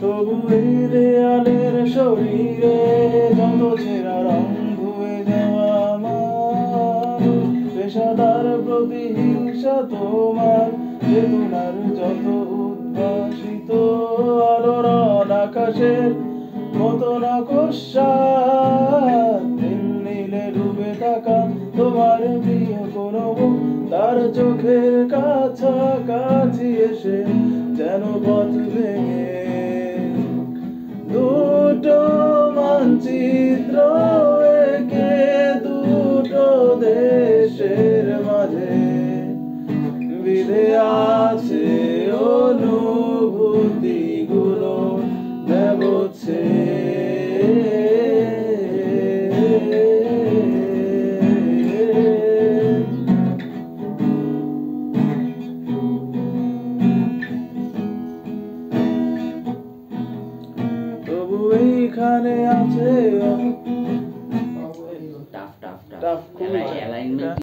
তবু এই দেয়ালের শরীরে যত ছেঁড়া রং ধুয়ে যাওয়া আমার পেশাদার প্রতিহিংসা তোমার চেতনার যত উদ্ভাসিত আলোড়ন আকাশের মতো নকশাত নীল নীলে ডুবে থাকা তোমার প্রিয় কোনো মুখ তার চোখের কাছাকাছি এসে যেন পথ ভেঙে দুটো মানচিত্র এঁকে দুটো দেশের মাঝে বিধে আছে অনুভূতিগুলো নেবছে তবু এইখানে আছে tough tough tough tough alignment